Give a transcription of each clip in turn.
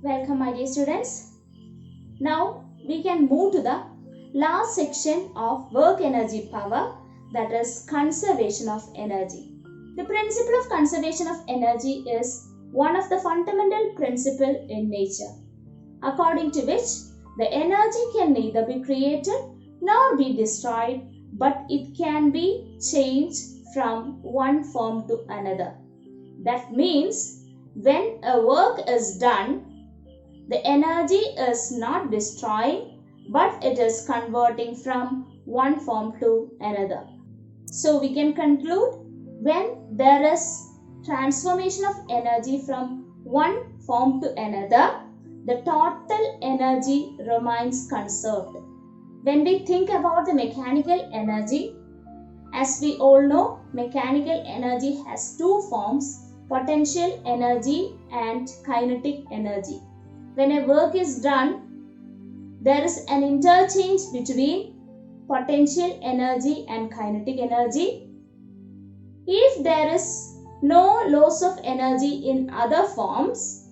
Welcome my dear students. Now we can move to the last section of work energy power, that is conservation of energy. The principle of conservation of energy is one of the fundamental principles in nature, according to which the energy can neither be created nor be destroyed, but it can be changed from one form to another. That means when a work is done, the energy is not destroying, but it is converting from one form to another. So we can conclude, when there is transformation of energy from one form to another, the total energy remains conserved. When we think about the mechanical energy, as we all know, mechanical energy has two forms: potential energy and kinetic energy. When a work is done, there is an interchange between potential energy and kinetic energy. If there is no loss of energy in other forms,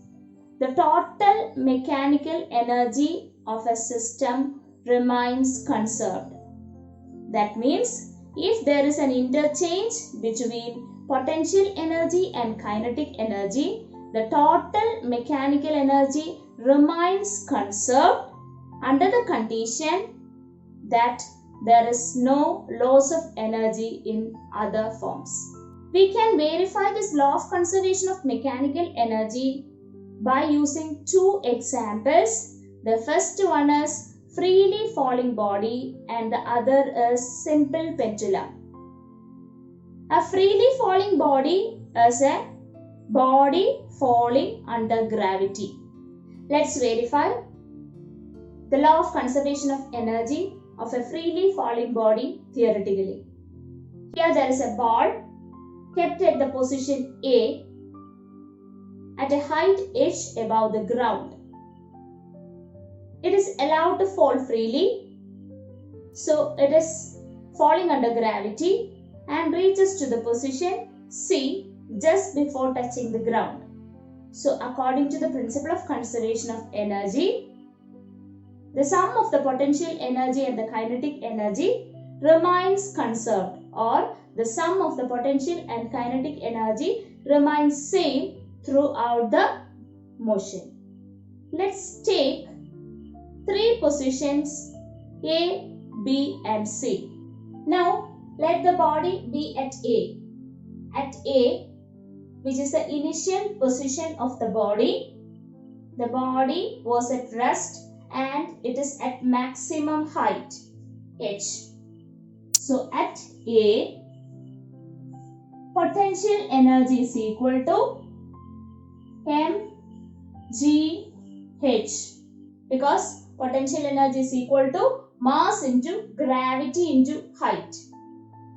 the total mechanical energy of a system remains conserved. That means, if there is an interchange between potential energy and kinetic energy, the total mechanical energy remains conserved under the condition that there is no loss of energy in other forms. We can verify this law of conservation of mechanical energy by using two examples. The first one is freely falling body and the other is simple pendulum. A freely falling body is a body falling under gravity. Let's verify the law of conservation of energy of a freely falling body theoretically. Here there is a ball kept at the position A at a height h above the ground. It is allowed to fall freely, so it is falling under gravity and reaches to the position C just before touching the ground. So according to the principle of conservation of energy, the sum of the potential energy and the kinetic energy remains conserved, or the sum of the potential and kinetic energy remains same throughout the motion. Let's take three positions A, B and C. Now let the body be at A. At A, which is the initial position of the body was at rest and it is at maximum height h. So at A, potential energy is equal to mgh, because potential energy is equal to mass into gravity into height.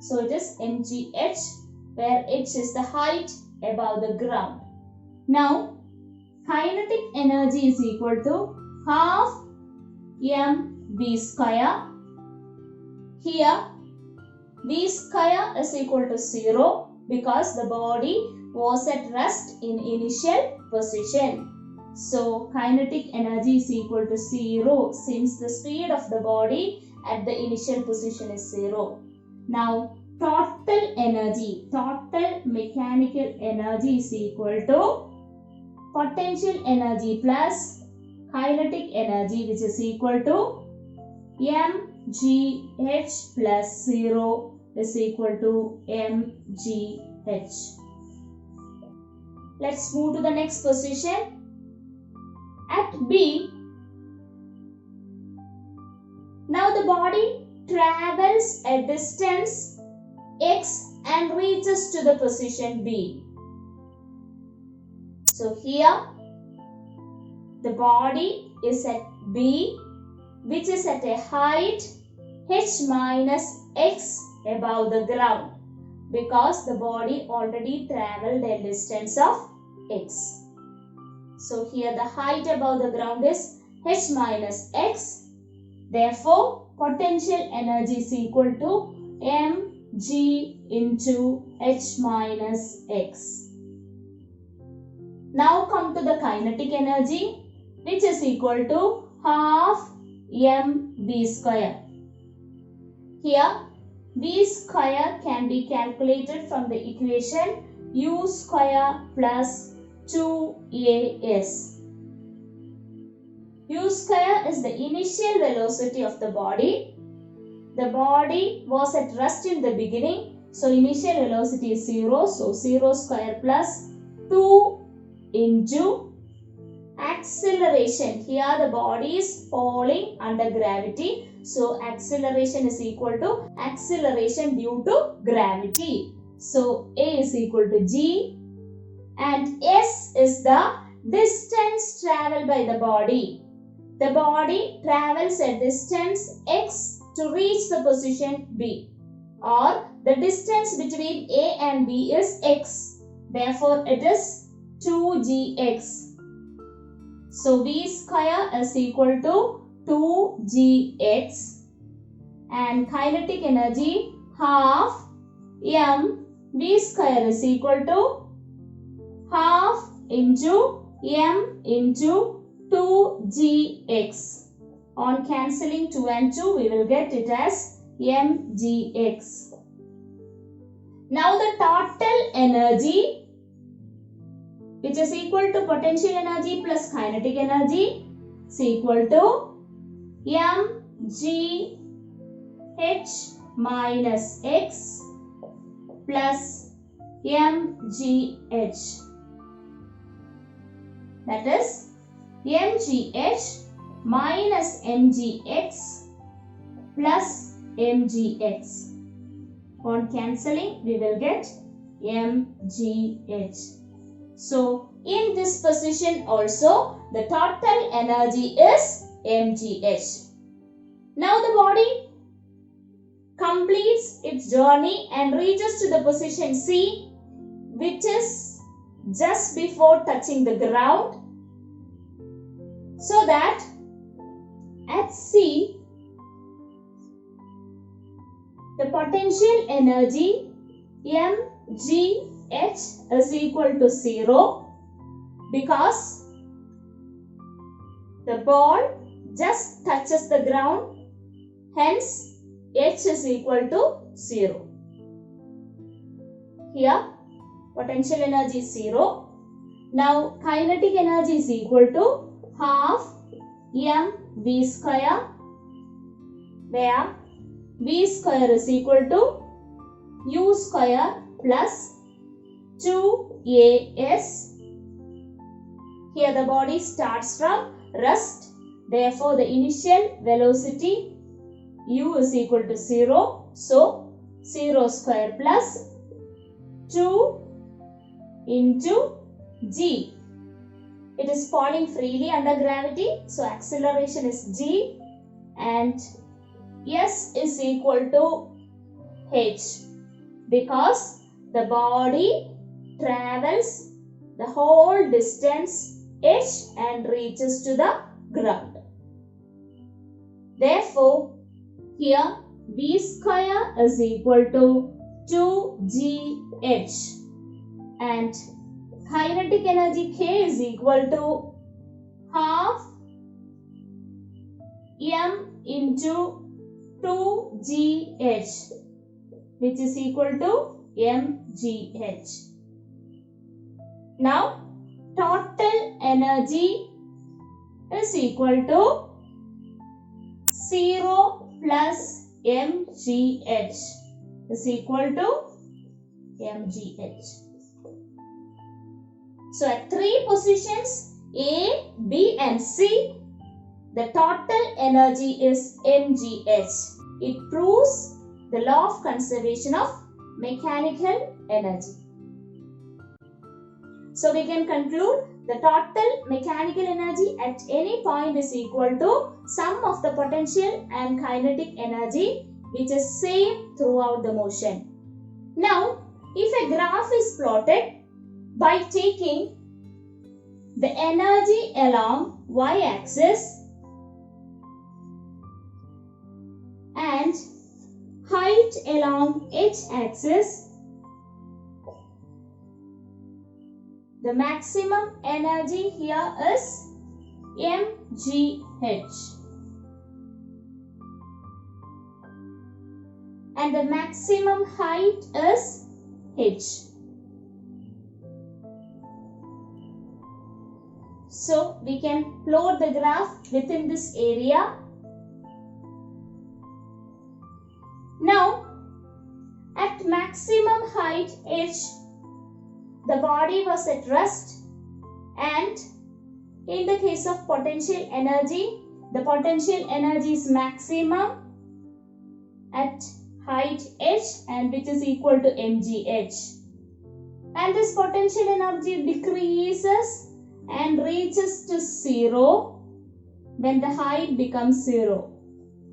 So it is mgh, where h is the height above the ground. Now kinetic energy is equal to half mv square. Here v square is equal to 0 because the body was at rest in initial position. So kinetic energy is equal to 0 since the speed of the body at the initial position is 0. Now total energy, total mechanical energy is equal to potential energy plus kinetic energy, which is equal to mgh plus 0 is equal to mgh. Let's move to the next position. At B, now the body travels a distance x and reaches to the position B. So here the body is at B, which is at a height h minus x above the ground, because the body already travelled a distance of x. So here the height above the ground is h minus x. Therefore potential energy is equal to mg into h minus x. Now come to the kinetic energy. which is equal to half mv square. Here v square can be calculated from the equation u square plus 2as. U square is the initial velocity of the body. The body was at rest in the beginning, so initial velocity is 0. So 0 square plus 2 into acceleration. Here the body is falling under gravity. So acceleration is equal to acceleration due to gravity. So A is equal to G and S is the distance traveled by the body. The body travels a distance x to reach the position B, or the distance between A and B is x. Therefore, it is 2gx. So, V square is equal to 2gx and kinetic energy half mv square is equal to half into m into 2gx. On cancelling 2 and 2, we will get it as mgx. Now the total energy, which is equal to potential energy plus kinetic energy, is equal to mgh minus x plus mgh. That is mgh minus mgx plus mgx. On cancelling, we will get mgh. So, in this position also, the total energy is mgh. Now, the body completes its journey and reaches to the position C, which is just before touching the ground. So that at C, the potential energy mgh is equal to 0 because the ball just touches the ground, hence h is equal to 0. Here potential energy is 0. Now kinetic energy is equal to half mv square, where v square is equal to u square plus 2as. Here the body starts from rest. Therefore, the initial velocity u is equal to 0. So, 0 square plus 2 into g. It is falling freely under gravity. So, acceleration is g and s is equal to h because the body travels the whole distance h and reaches to the ground. Therefore, here v square is equal to 2gh and kinetic energy K is equal to half m into 2gh, which is equal to mgh. Now, total energy is equal to 0 plus mgh is equal to mgh. So, at 3 positions A, B and C, the total energy is mgh. It proves the law of conservation of mechanical energy. So, we can conclude the total mechanical energy at any point is equal to sum of the potential and kinetic energy, which is same throughout the motion. Now, if a graph is plotted by taking the energy along y-axis and height along h-axis, the maximum energy here is mgh. And the maximum height is h. So we can plot the graph within this area. Now at maximum height h, the body was at rest, and in the case of potential energy, the potential energy is maximum at height h, and which is equal to mgh. And this potential energy decreases and reaches to 0 when the height becomes 0.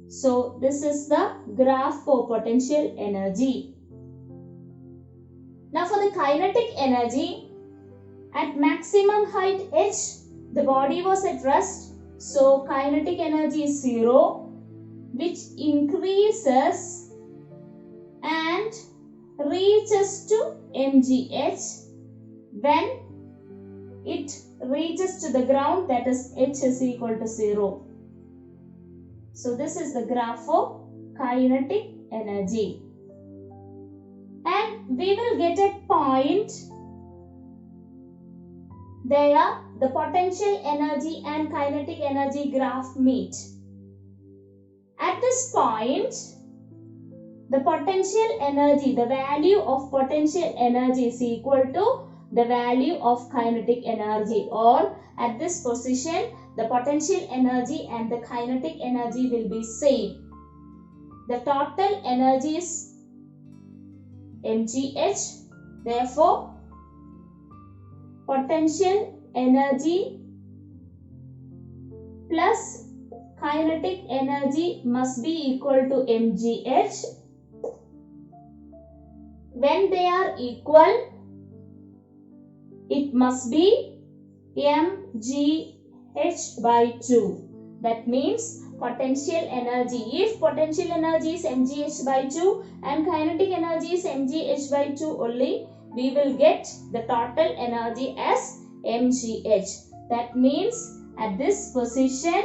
So this is the graph for potential energy. Now for the kinetic energy, at maximum height h, the body was at rest. So kinetic energy is 0, which increases and reaches to mgh when it reaches to the ground, that is h is equal to 0. So this is the graph for kinetic energy. And we will get a point there the potential energy and kinetic energy graph meet. At this point, the potential energy, the value of potential energy is equal to the value of kinetic energy, or at this position the potential energy and the kinetic energy will be same. The total energy is mgh. Therefore, potential energy plus kinetic energy must be equal to mgh. When they are equal, it must be mgh by 2. That means potential energy, if potential energy is mgh by 2 and kinetic energy is mgh by 2 only, we will get the total energy as mgh. That means at this position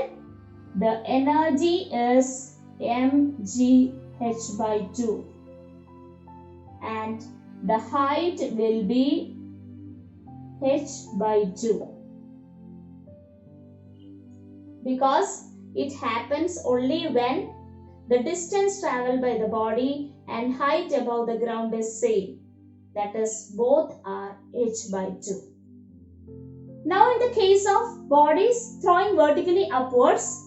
the energy is mgh by 2 and the height will be h by 2, because it happens only when the distance traveled by the body and height above the ground is same, that is both are h by 2. Now in the case of bodies throwing vertically upwards,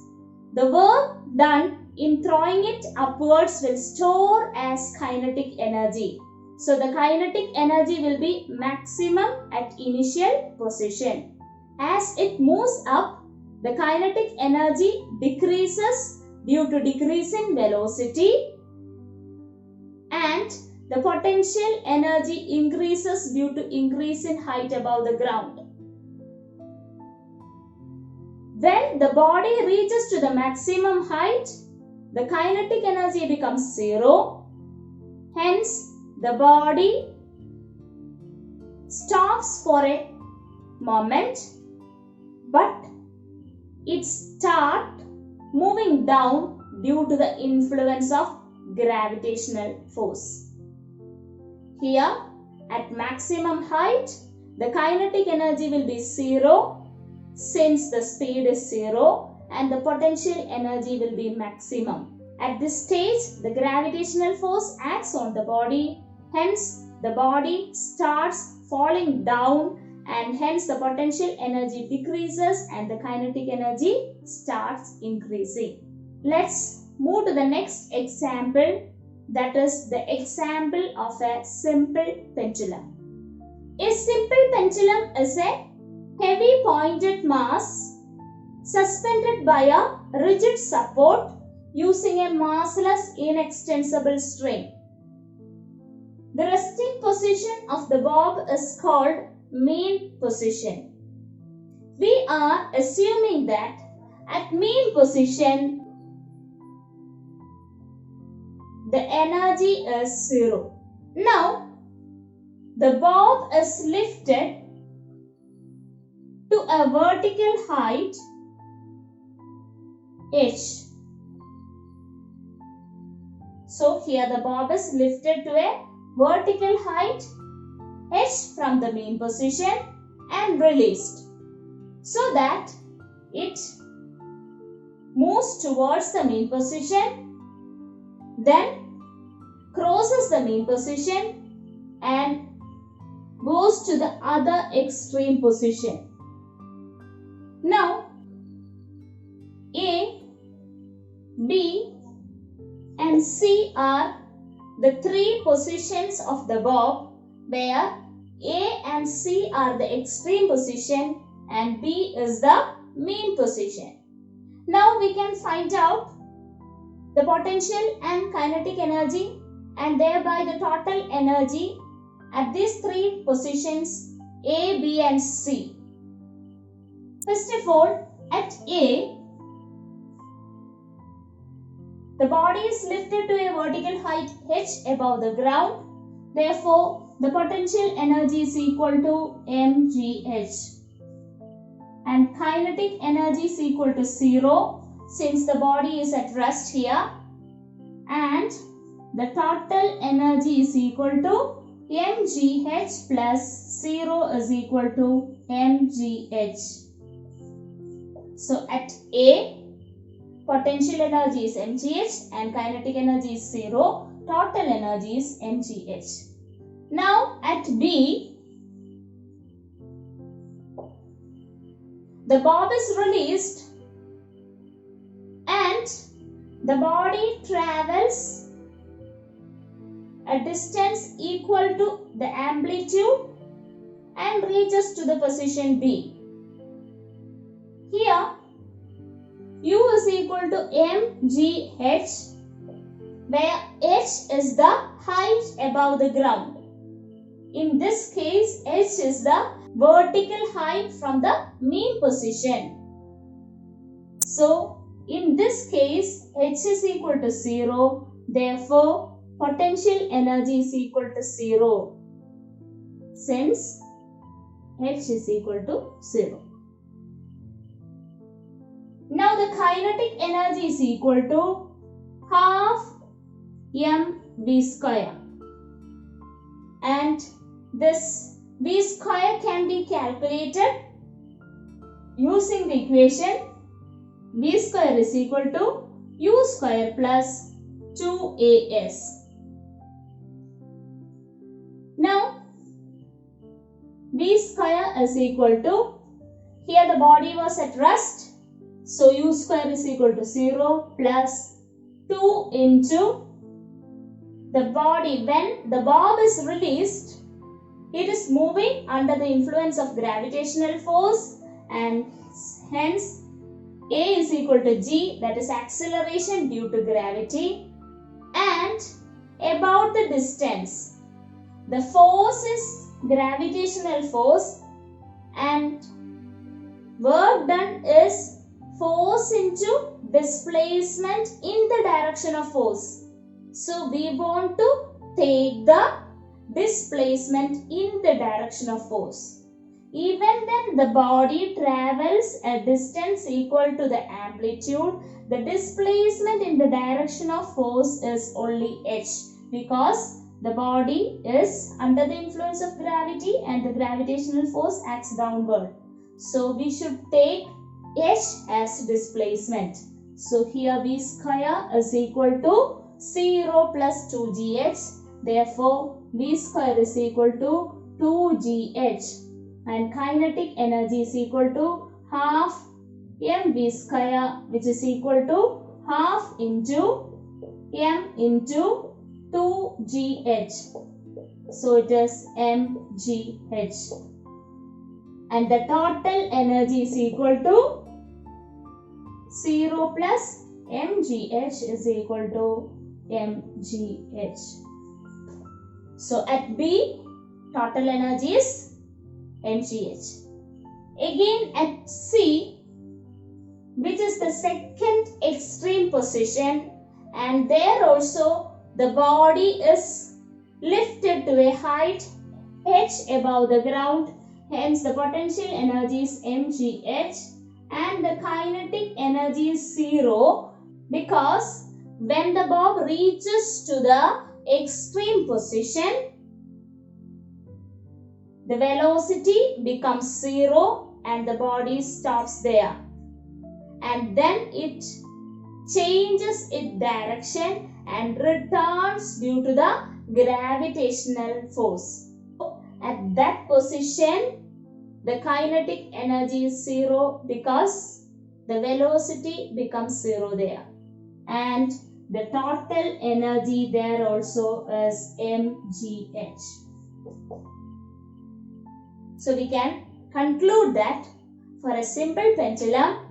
the work done in throwing it upwards will store as kinetic energy. So the kinetic energy will be maximum at initial position. As it moves up, the kinetic energy decreases due to decrease in velocity, and the potential energy increases due to increase in height above the ground. When the body reaches to the maximum height, the kinetic energy becomes 0. Hence, the body stops for a moment, but it starts moving down due to the influence of gravitational force. Here, at maximum height, the kinetic energy will be 0 since the speed is 0, and the potential energy will be maximum. At this stage, the gravitational force acts on the body, hence the body starts falling down, and hence the potential energy decreases and the kinetic energy starts increasing. Let's move to the next example, that is the example of a simple pendulum. A simple pendulum is a heavy pointed mass suspended by a rigid support using a massless inextensible string. The resting position of the bob is called mean position. We are assuming that at mean position the energy is 0. Now the bob is lifted to a vertical height H. So here the bob is lifted to a vertical height H from the mean position and released, so that it moves towards the mean position, then crosses the mean position and goes to the other extreme position. Now A, B and C are the three positions of the bob, where A and C are the extreme position and B is the mean position. Now we can find out the potential and kinetic energy and thereby the total energy at these three positions A, B and C. First of all, at A, the body is lifted to a vertical height h above the ground. Therefore, the potential energy is equal to mgh. And kinetic energy is equal to 0 since the body is at rest here. And the total energy is equal to mgh plus 0 is equal to mgh. So at A, potential energy is mgh and kinetic energy is 0. Total energy is mgh. Now at B, the bob is released and the body travels a distance equal to the amplitude and reaches to the position B. Here U is equal to mgh, where h is the height above the ground. In this case, h is the vertical height from the mean position. So, in this case, h is equal to 0. Therefore, potential energy is equal to 0 since h is equal to 0. Now the kinetic energy is equal to half mv square, and this v square can be calculated using the equation v square is equal to u square plus 2as. Now v square is equal to, here the body was at rest, so u square is equal to 0 plus 2 into the body. When the bob is released, it is moving under the influence of gravitational force, and hence A is equal to g, that is acceleration due to gravity, and about the distance. The force is gravitational force and work done is force into displacement in the direction of force. So we want to take the displacement in the direction of force. Even then the body travels a distance equal to the amplitude, the displacement in the direction of force is only h, because the body is under the influence of gravity and the gravitational force acts downward. So we should take h as displacement. So here v square is equal to 0 plus 2gh. Therefore v square is equal to 2gh. And kinetic energy is equal to half mv square, which is equal to half into m into 2gh. So it is mgh. And the total energy is equal to 0 plus mgh is equal to mgh. So at B, total energy is mgh. Again at C, which is the second extreme position, and there also the body is lifted to a height h above the ground, hence the potential energy is mgh, and the kinetic energy is 0 because when the bob reaches to the extreme position, the velocity becomes 0 and the body stops there, and then it changes its direction and returns due to the gravitational force. At that position, the kinetic energy is 0 because the velocity becomes 0 there, and the total energy there also is mgh. So we can conclude that for a simple pendulum,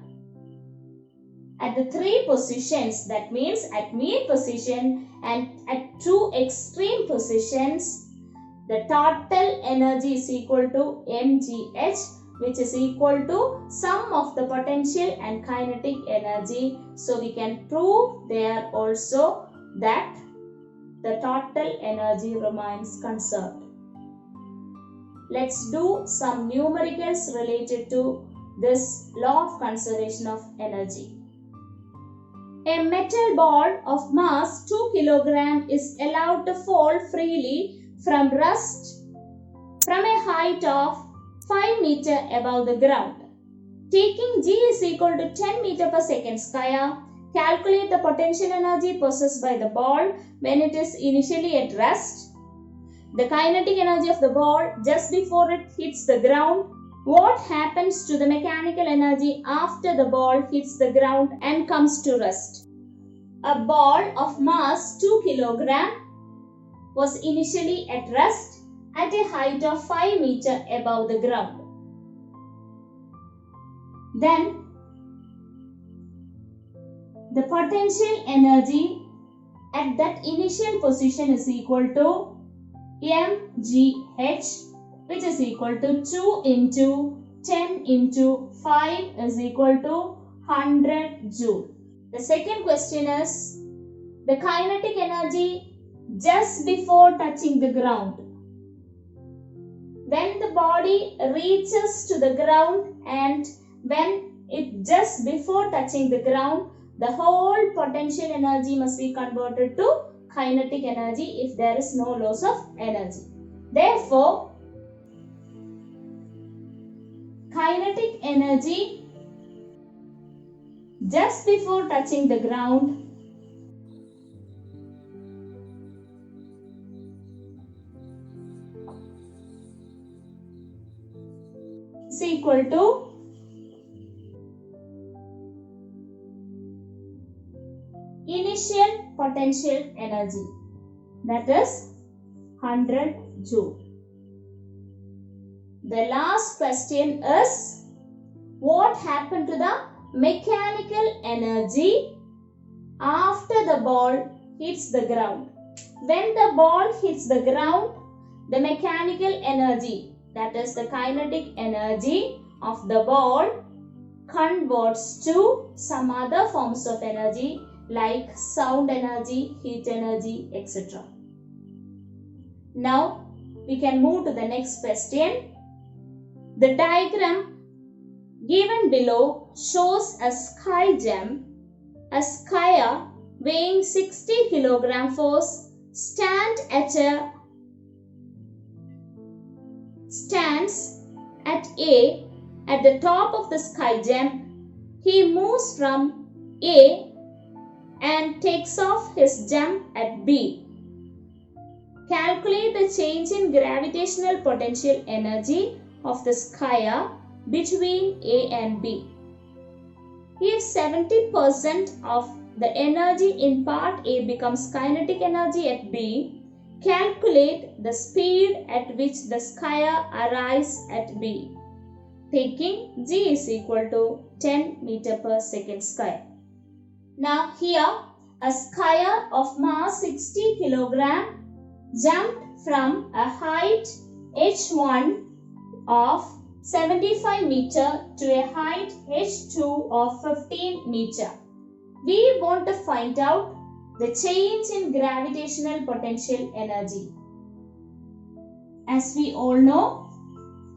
at the three positions, that means at mean position and at two extreme positions, the total energy is equal to mgh, which is equal to sum of the potential and kinetic energy. So we can prove there also that the total energy remains conserved. Let's do some numericals related to this law of conservation of energy. A metal ball of mass 2 kg is allowed to fall freely from rest from a height of 5 meter above the ground. Taking g is equal to 10 meter per second square, calculate the potential energy possessed by the ball when it is initially at rest, the kinetic energy of the ball just before it hits the ground, what happens to the mechanical energy after the ball hits the ground and comes to rest. A ball of mass 2 kg was initially at rest at a height of 5 meter above the ground. Then the potential energy at that initial position is equal to mgh, which is equal to 2 into 10 into 5 is equal to 100 joule. The second question is the kinetic energy just before touching the ground. When the body reaches to the ground and when it just before touching the ground, the whole potential energy must be converted to kinetic energy if there is no loss of energy. Therefore, kinetic energy just before touching the ground is equal to initial potential energy, that is 100 joule. The last question is what happened to the mechanical energy after the ball hits the ground. When the ball hits the ground, the mechanical energy, that is the kinetic energy of the ball, converts to some other forms of energy like sound energy, heat energy, etc. Now we can move to the next question. The diagram given below shows a sky gem, a skier weighing 60 kg force stands at A at the top of the sky gem. He moves from A and takes off his jump at B. Calculate the change in gravitational potential energy of the skier between A and B. If 70% of the energy in part A becomes kinetic energy at B, calculate the speed at which the skier arrives at B, taking g is equal to 10 meter per second square. Now here a skier of mass 60 kg jumped from a height h1 of 75 meter to a height h2 of 15 meter. We want to find out the change in gravitational potential energy. As we all know,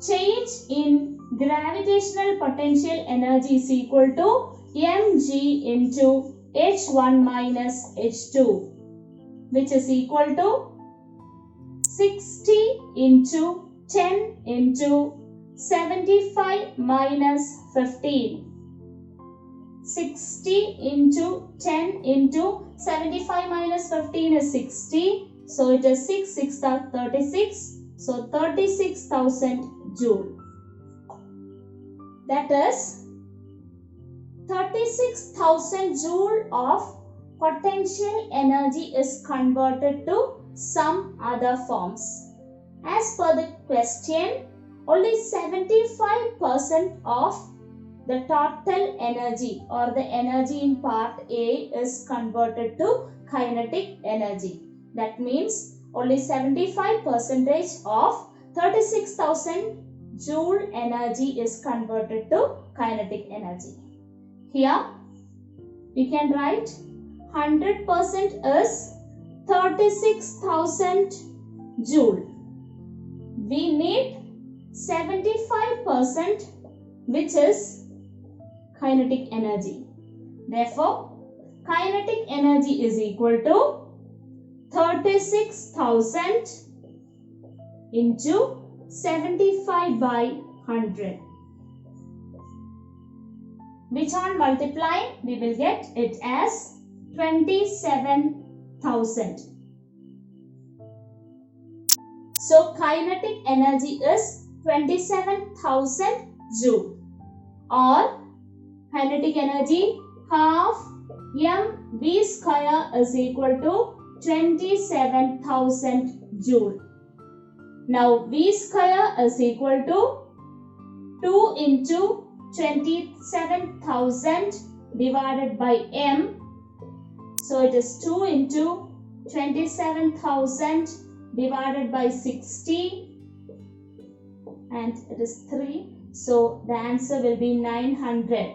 change in gravitational potential energy is equal to mg into h1 minus h2, which is equal to 60 into 10 into 75 minus 15. 60 into 10 into 75 minus 15 is 60. So it is 6 are 36. So 36,000 joule. That is 36,000 joule of potential energy is converted to some other forms. As per the question, only 75% of the total energy or the energy in part A is converted to kinetic energy. That means only 75% of 36,000 joule energy is converted to kinetic energy. Here we can write 100% is 36,000 joule. We need 75% which is kinetic energy. Therefore, kinetic energy is equal to 36,000 into 75 by 100. Which on multiplying we will get it as 27,000. So kinetic energy is 27,000 joule, or kinetic energy half mv square is equal to 27,000 joule. Now v square is equal to 2 into 27,000 divided by m. So it is 2 into 27,000 divided by 60 and it is 3. So the answer will be 900.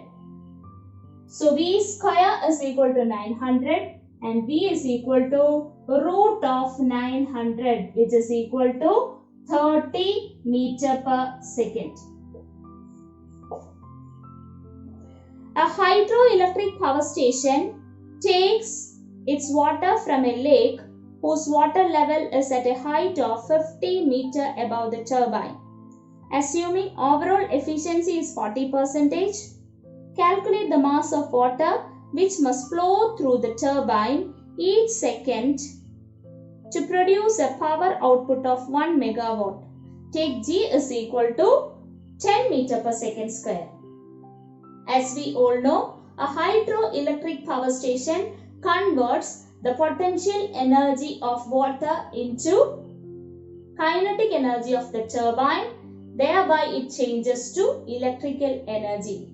So v square is equal to 900 and v is equal to root of 900, which is equal to 30 meter per second. A hydroelectric power station takes its water from a lake whose water level is at a height of 50 meter above the turbine. Assuming overall efficiency is 40%, calculate the mass of water which must flow through the turbine each second to produce a power output of 1 megawatt. Take G is equal to 10 meter per second square. As we all know, a hydroelectric power station converts the potential energy of water into kinetic energy of the turbine. Thereby it changes to electrical energy.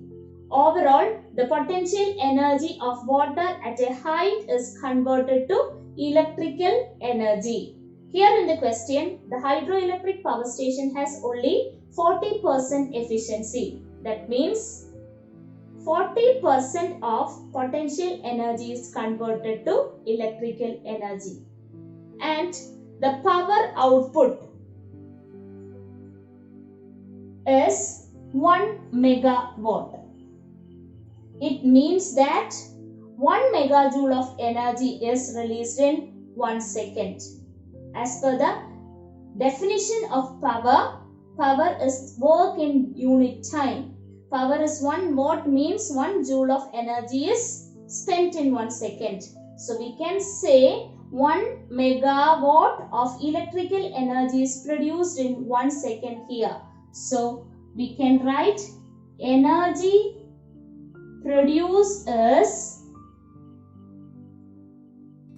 Overall, the potential energy of water at a height is converted to electrical energy. Here in the question, the hydroelectric power station has only 40% efficiency. That means 40% of potential energy is converted to electrical energy. And the power output is 1 megawatt. It means that 1 megajoule of energy is released in 1 second. As per the definition of power, power is work in unit time. Power is 1 watt means 1 joule of energy is spent in 1 second. So we can say 1 megawatt of electrical energy is produced in 1 second here. So we can write energy produced is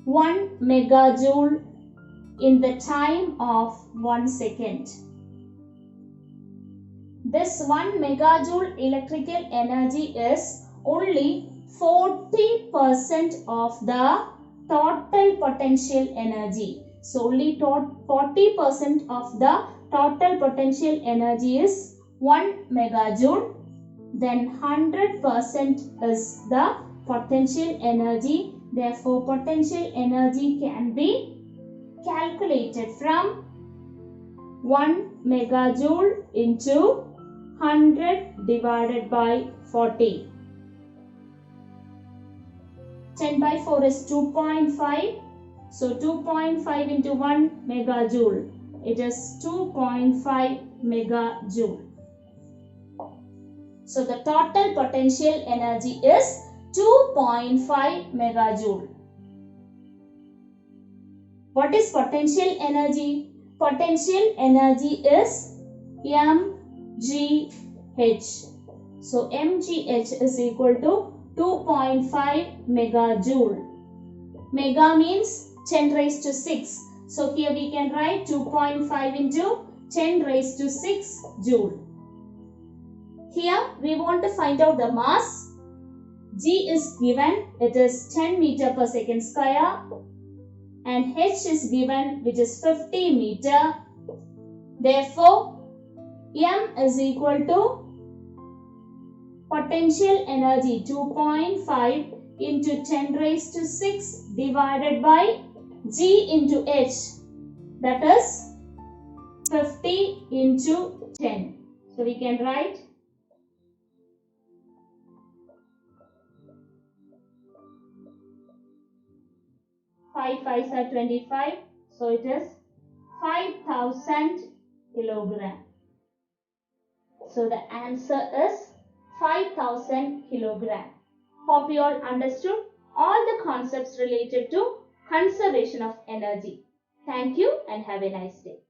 1 megajoule in the time of 1 second. This 1 megajoule electrical energy is only 40% of the total potential energy. So only 40% of the total potential energy is 1 megajoule. Then 100% is the potential energy. Therefore, potential energy can be calculated from 1 megajoule into 100 divided by 40. 10 by 4 is 2.5. So 2.5 into 1 megajoule. It is 2.5 megajoule. So the total potential energy is 2.5 megajoule. What is potential energy? Potential energy is mgh. So mgh is equal to 2.5 megajoule. Mega means 10 raised to 6. So here we can write 2.5 into 10 raised to 6 joule. Here we want to find out the mass. G is given, it is 10 meter per second square, and H is given, which is 50 meter. Therefore, M is equal to potential energy 2.5 into 10 raised to 6 divided by G into H, that is 50 into 10. So we can write 5 5s are 25. So it is 5,000 kilogram. So the answer is 5,000 kilogram. Hope you all understood all the concepts related to conservation of energy. Thank you and have a nice day.